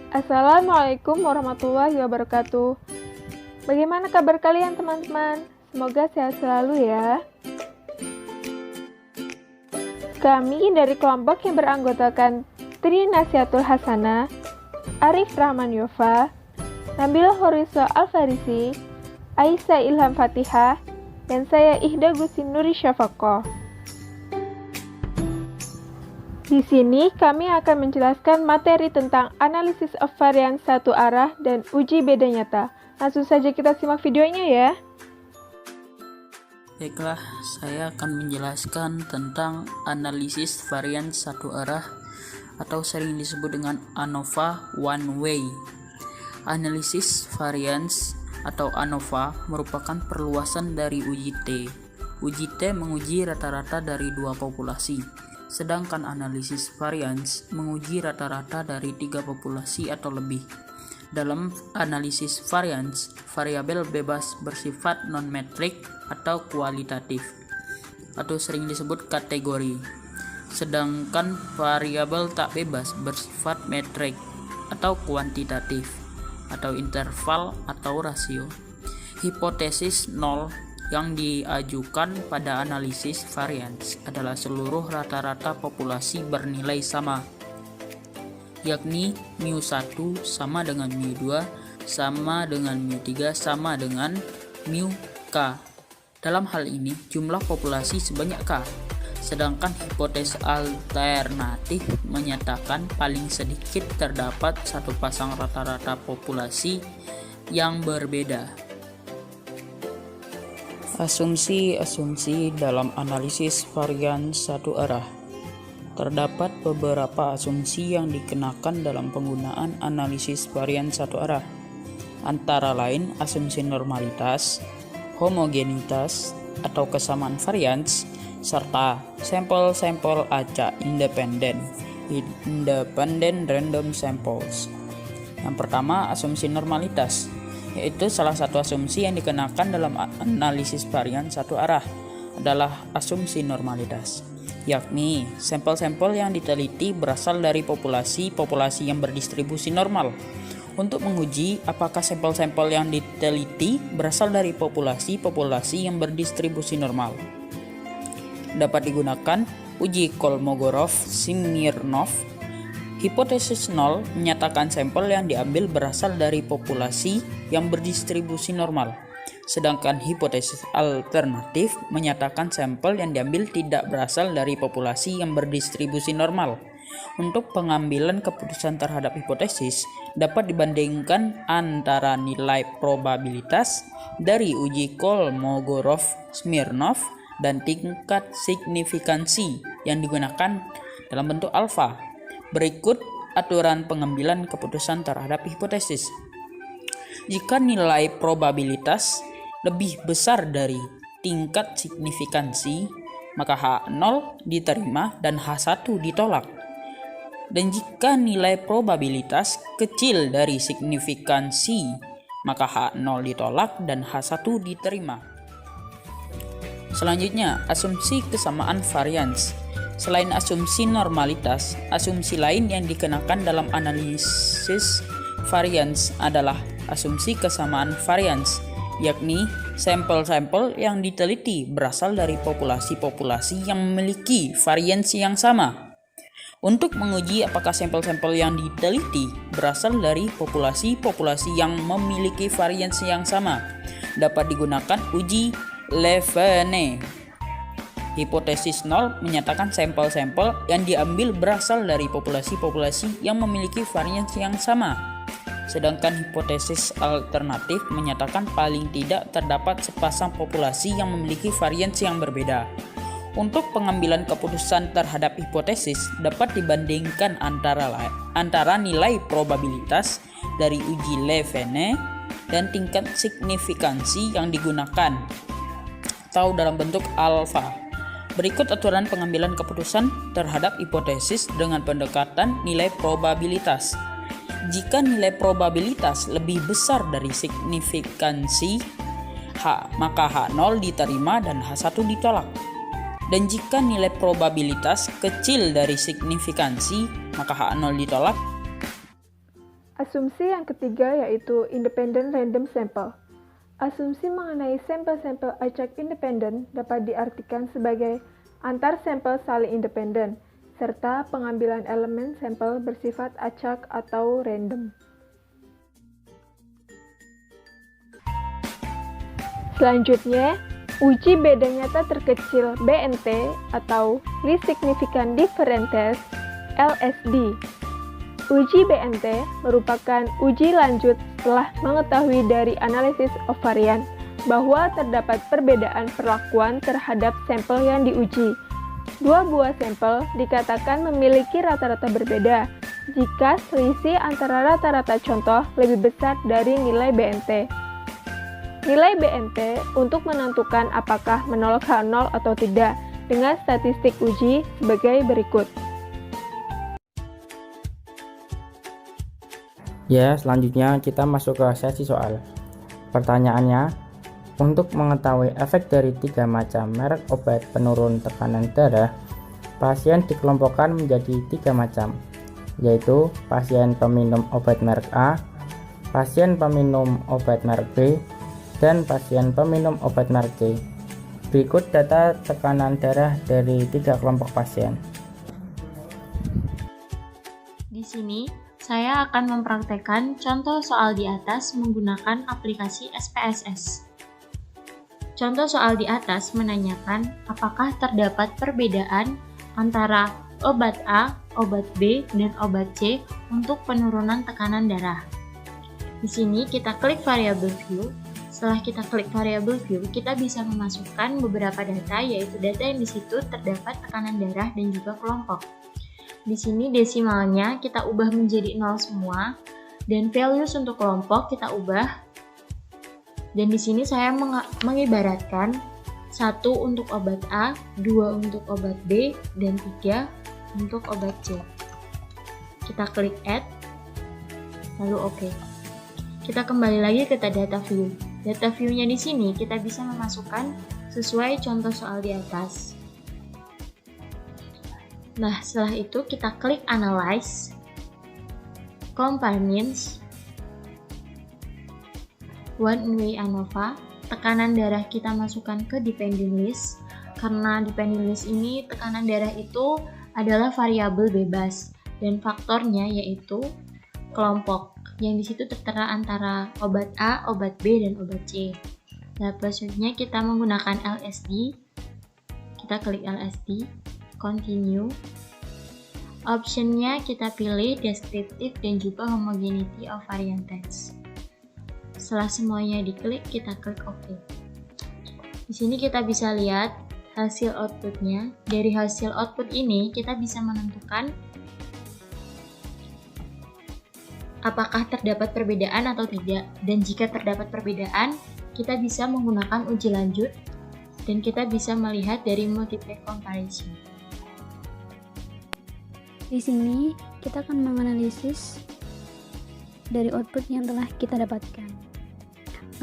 Assalamualaikum warahmatullahi wabarakatuh. Bagaimana kabar kalian teman-teman? Semoga sehat selalu ya. Kami dari kelompok yang beranggotakan Tri Nasihatul Hasanah, Arif Rahman Yofa, Nabila Horiso Alfarisi, Aisyah Ilham Fatihah, dan saya Ihda Gusin Nuri Syafaqoh. Di sini kami akan menjelaskan materi tentang analisis of variance satu arah dan uji beda nyata. Langsung saja kita simak videonya ya. Baiklah, saya akan menjelaskan tentang analisis variance satu arah atau sering disebut dengan ANOVA one way. Analisis variance atau ANOVA merupakan perluasan dari uji T. Uji T menguji rata-rata dari dua populasi. Sedangkan analisis variance menguji rata-rata dari 3 populasi atau lebih. Dalam analisis variance, variabel bebas bersifat non-metrik atau kualitatif, atau sering disebut kategori. Sedangkan variabel tak bebas bersifat metrik atau kuantitatif, atau interval atau rasio. Hipotesis nol yang diajukan pada analisis variance adalah seluruh rata-rata populasi bernilai sama, yakni mu1 sama dengan mu2 sama dengan mu3 sama dengan mu-k. Dalam hal ini jumlah populasi sebanyak k. Sedangkan hipotesis alternatif menyatakan paling sedikit terdapat satu pasang rata-rata populasi yang berbeda. Asumsi-asumsi dalam analisis varians satu arah. Terdapat beberapa asumsi yang dikenakan dalam penggunaan analisis varians satu arah. Antara lain asumsi normalitas, homogenitas atau kesamaan varians, serta sampel-sampel acak independen random samples. Yang pertama, asumsi normalitas, yaitu salah satu asumsi yang dikenakan dalam analisis varians satu arah adalah asumsi normalitas, yakni sampel-sampel yang diteliti berasal dari populasi yang berdistribusi normal. Untuk menguji apakah sampel-sampel yang diteliti berasal dari populasi yang berdistribusi normal, dapat digunakan uji Kolmogorov-Smirnov. Hipotesis nol menyatakan sampel yang diambil berasal dari populasi yang berdistribusi normal. Sedangkan hipotesis alternatif menyatakan sampel yang diambil tidak berasal dari populasi yang berdistribusi normal. Untuk pengambilan keputusan terhadap hipotesis dapat dibandingkan antara nilai probabilitas dari uji Kolmogorov-Smirnov dan tingkat signifikansi yang digunakan dalam bentuk alfa. Berikut aturan pengambilan keputusan terhadap hipotesis. Jika nilai probabilitas lebih besar dari tingkat signifikansi, maka H0 diterima dan H1 ditolak. Dan jika nilai probabilitas kecil dari signifikansi, maka H0 ditolak dan H1 diterima. Selanjutnya, asumsi kesamaan varians. Selain asumsi normalitas, asumsi lain yang dikenakan dalam analisis varians adalah asumsi kesamaan varians, yakni sampel-sampel yang diteliti berasal dari populasi yang memiliki varians yang sama. Untuk menguji apakah sampel-sampel yang diteliti berasal dari populasi yang memiliki varians yang sama, dapat digunakan uji Levene. Hipotesis nol menyatakan sampel-sampel yang diambil berasal dari populasi yang memiliki varians yang sama. Sedangkan hipotesis alternatif menyatakan paling tidak terdapat sepasang populasi yang memiliki varians yang berbeda. Untuk pengambilan keputusan terhadap hipotesis dapat dibandingkan antara nilai probabilitas dari uji Levene dan tingkat signifikansi yang digunakan atau dalam bentuk alfa. Berikut aturan pengambilan keputusan terhadap hipotesis dengan pendekatan nilai probabilitas. Jika nilai probabilitas lebih besar dari signifikansi, maka H0 diterima dan H1 ditolak. Dan jika nilai probabilitas kecil dari signifikansi, maka H0 ditolak. Asumsi yang ketiga yaitu independent random sample. Asumsi mengenai sampel-sampel acak independen dapat diartikan sebagai antar sampel saling independen, serta pengambilan elemen sampel bersifat acak atau random. Selanjutnya, uji beda nyata terkecil BNT atau Least Significant Differences LSD. Uji BNT merupakan uji lanjut setelah mengetahui dari analisis ovarian bahwa terdapat perbedaan perlakuan terhadap sampel yang diuji. Dua buah sampel dikatakan memiliki rata-rata berbeda jika selisih antara rata-rata contoh lebih besar dari nilai BNT. Nilai BNT untuk menentukan apakah menolak H0 atau tidak dengan statistik uji sebagai berikut. Ya, selanjutnya kita masuk ke sesi soal. Pertanyaannya, untuk mengetahui efek dari 3 macam merek obat penurun tekanan darah, pasien dikelompokkan menjadi 3 macam, yaitu pasien peminum obat merek A, pasien peminum obat merek B, dan pasien peminum obat merek C. Berikut data tekanan darah dari 3 kelompok pasien. Di sini, saya akan mempraktekkan contoh soal di atas menggunakan aplikasi SPSS. Contoh soal di atas menanyakan apakah terdapat perbedaan antara obat A, obat B, dan obat C untuk penurunan tekanan darah. Di sini kita klik variable view. Setelah kita klik variable view, kita bisa memasukkan beberapa data, yaitu data yang di situ terdapat tekanan darah dan juga kelompok. Di sini desimalnya kita ubah menjadi 0 semua, dan values untuk kelompok kita ubah. Dan di sini saya mengibaratkan 1 untuk obat A, 2 untuk obat B, dan 3 untuk obat C. Kita klik add, lalu OK. Kita kembali lagi ke data view. Data view-nya di sini kita bisa memasukkan sesuai contoh soal di atas. Nah, setelah itu kita klik Analyze, Compare Means, one-way ANOVA, tekanan darah kita masukkan ke dependent list, karena dependent list ini tekanan darah itu adalah variabel bebas, dan faktornya yaitu kelompok, yang di situ tertera antara obat A, obat B, dan obat C. Nah, prosesnya kita menggunakan LSD, kita klik LSD, continue. Optionnya kita pilih descriptive dan juga homogeneity of variant test. Setelah semuanya diklik, kita klik OK. Di sini kita bisa lihat hasil outputnya. Dari hasil output ini, kita bisa menentukan apakah terdapat perbedaan atau tidak. Dan jika terdapat perbedaan, kita bisa menggunakan uji lanjut dan kita bisa melihat dari multiply comparison. Di sini kita akan menganalisis dari output yang telah kita dapatkan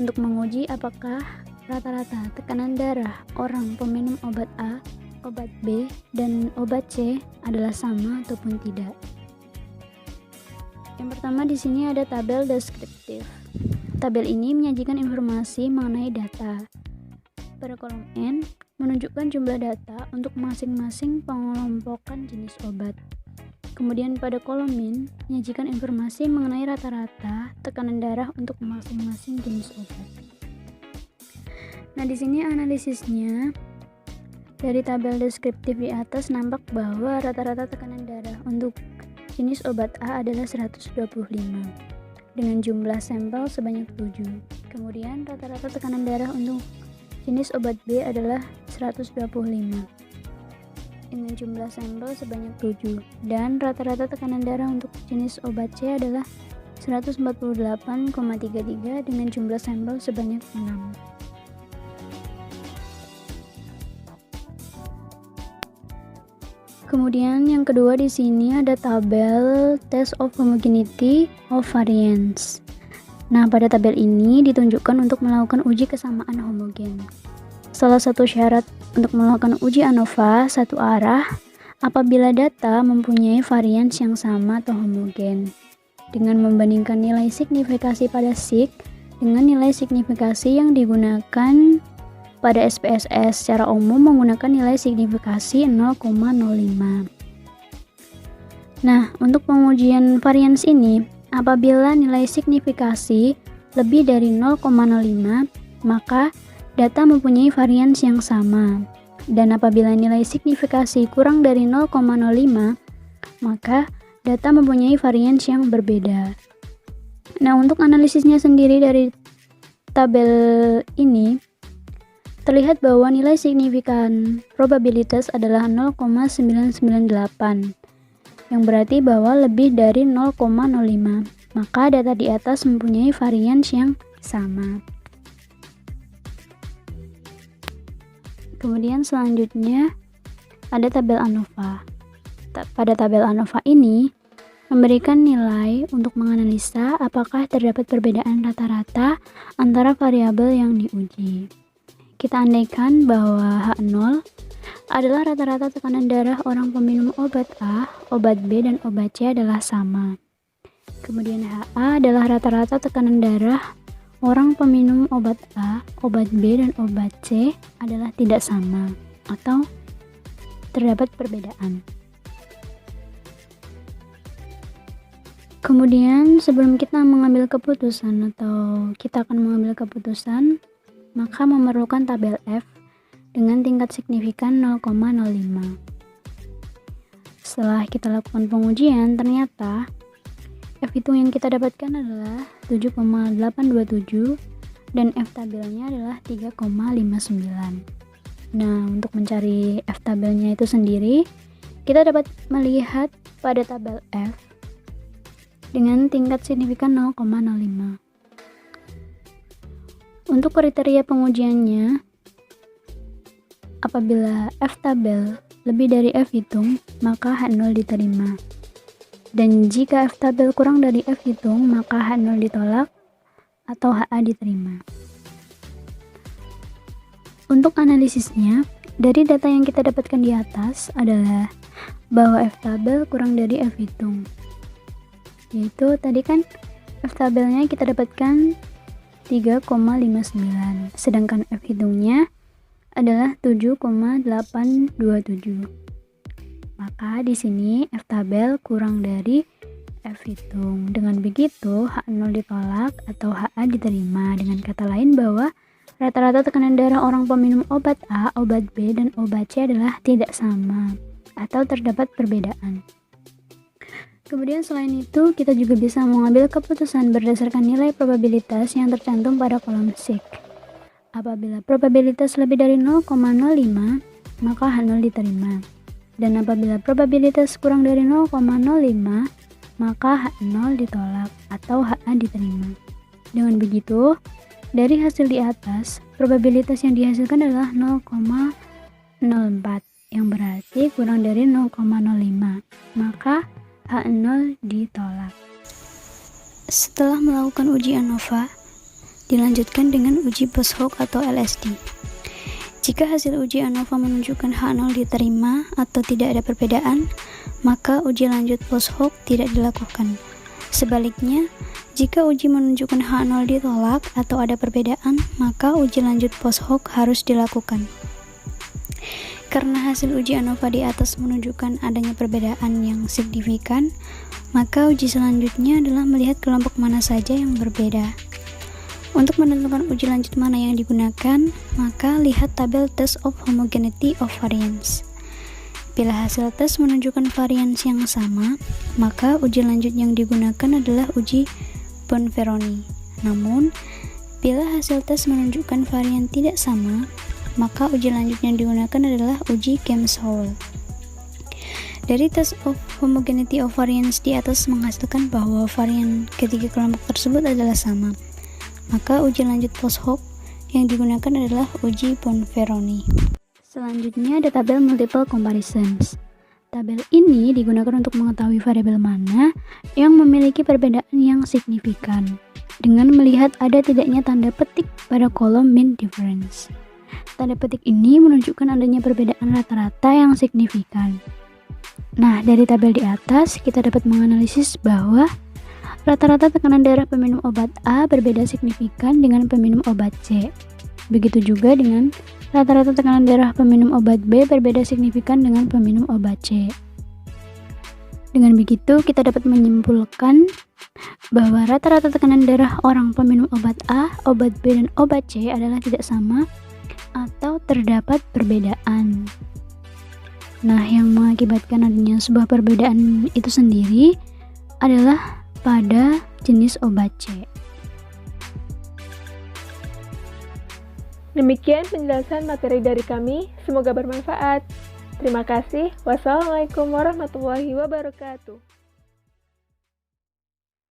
untuk menguji apakah rata-rata tekanan darah orang peminum obat A, obat B, dan obat C adalah sama ataupun tidak. Yang pertama di sini ada tabel deskriptif. Tabel ini menyajikan informasi mengenai data. Pada kolom N menunjukkan jumlah data untuk masing-masing pengelompokan jenis obat. Kemudian pada kolom min menyajikan informasi mengenai rata-rata tekanan darah untuk masing-masing jenis obat. Nah, di sini analisisnya dari tabel deskriptif di atas nampak bahwa rata-rata tekanan darah untuk jenis obat A adalah 125 dengan jumlah sampel sebanyak 7. Kemudian rata-rata tekanan darah untuk jenis obat B adalah 125 dengan jumlah sampel sebanyak 7, dan rata-rata tekanan darah untuk jenis obat C adalah 148,33 dengan jumlah sampel sebanyak 6. Kemudian yang kedua di sini ada tabel test of homogeneity of variance. Nah, pada tabel ini ditunjukkan untuk melakukan uji kesamaan homogen. Salah satu syarat untuk melakukan uji ANOVA satu arah apabila data mempunyai varians yang sama atau homogen. dengan membandingkan nilai signifikasi pada SIG dengan nilai signifikasi yang digunakan pada SPSS. Secara umum menggunakan nilai signifikasi 0,05. Nah, untuk pengujian varians ini, apabila nilai signifikasi lebih dari 0,05, maka data mempunyai varians yang sama. Dan apabila nilai signifikasi kurang dari 0,05, maka data mempunyai varians yang berbeda. Nah, untuk analisisnya sendiri dari tabel ini, terlihat bahwa nilai signifikan probabilitas adalah 0,998, yang berarti bahwa lebih dari 0,05. Maka data di atas mempunyai varians yang sama. Kemudian selanjutnya ada tabel ANOVA. Pada tabel ANOVA ini memberikan nilai untuk menganalisa apakah terdapat perbedaan rata-rata antara variabel yang diuji. Kita andaikan bahwa H0 adalah rata-rata tekanan darah orang peminum obat A, obat B, dan obat C adalah sama. Kemudian HA adalah rata-rata tekanan darah orang peminum obat A, obat B, dan obat C adalah tidak sama atau terdapat perbedaan. Kemudian sebelum kita mengambil keputusan maka memerlukan tabel F dengan tingkat signifikan 0,05. Setelah kita lakukan pengujian, ternyata F hitung yang kita dapatkan adalah 7,827 dan F tabelnya adalah 3,59. Nah, untuk mencari F tabelnya itu sendiri, kita dapat melihat pada tabel F dengan tingkat signifikan 0,05. Untuk kriteria pengujiannya, apabila F tabel lebih dari F hitung, maka H0 diterima. Dan jika F tabel kurang dari F hitung, maka H0 ditolak atau HA diterima. Untuk analisisnya, dari data yang kita dapatkan di atas adalah bahwa F tabel kurang dari F hitung. Yaitu tadi kan F tabelnya kita dapatkan 3,59, sedangkan F hitungnya adalah 7,827. Maka di sini F tabel kurang dari F hitung. Dengan begitu, H0 ditolak atau HA diterima. Dengan kata lain bahwa rata-rata tekanan darah orang peminum obat A, obat B, dan obat C adalah tidak sama atau terdapat perbedaan. Kemudian selain itu, kita juga bisa mengambil keputusan berdasarkan nilai probabilitas yang tercantum pada kolom SIG. Apabila probabilitas lebih dari 0,05, maka H0 diterima. Dan apabila probabilitas kurang dari 0,05, maka H0 ditolak atau HA diterima. Dengan begitu, dari hasil di atas, probabilitas yang dihasilkan adalah 0,04, yang berarti kurang dari 0,05, maka H0 ditolak. Setelah melakukan uji ANOVA, dilanjutkan dengan uji post hoc atau LSD. Jika hasil uji ANOVA menunjukkan H0 diterima atau tidak ada perbedaan, maka uji lanjut post hoc tidak dilakukan. Sebaliknya, jika uji menunjukkan H0 ditolak atau ada perbedaan, maka uji lanjut post hoc harus dilakukan. Karena hasil uji ANOVA di atas menunjukkan adanya perbedaan yang signifikan, maka uji selanjutnya adalah melihat kelompok mana saja yang berbeda. Untuk menentukan uji lanjut mana yang digunakan, maka lihat tabel Test of Homogeneity of Variance. Bila hasil tes menunjukkan varians yang sama, maka uji lanjut yang digunakan adalah uji Bonferroni. Namun, bila hasil tes menunjukkan varian tidak sama, maka uji lanjut yang digunakan adalah uji Gemshowell. Dari Test of Homogeneity of Variance di atas menghasilkan bahwa varian ketiga kelompok tersebut adalah sama. Maka uji lanjut post hoc yang digunakan adalah uji Bonferroni. Selanjutnya ada tabel multiple comparisons. Tabel ini digunakan untuk mengetahui variabel mana yang memiliki perbedaan yang signifikan dengan melihat ada tidaknya tanda petik pada kolom mean difference. Tanda petik ini menunjukkan adanya perbedaan rata-rata yang signifikan. Nah, dari tabel di atas kita dapat menganalisis bahwa Rata-rata tekanan darah peminum obat A berbeda signifikan dengan peminum obat C. Begitu juga dengan rata-rata tekanan darah peminum obat B berbeda signifikan dengan peminum obat C. Dengan begitu, kita dapat menyimpulkan bahwa rata-rata tekanan darah orang peminum obat A, obat B, dan obat C adalah tidak sama atau terdapat perbedaan. Nah, yang mengakibatkan adanya sebuah perbedaan itu sendiri adalah pada jenis obat C. Demikian penjelasan materi dari kami, semoga bermanfaat. Terima kasih. Wassalamualaikum warahmatullahi wabarakatuh.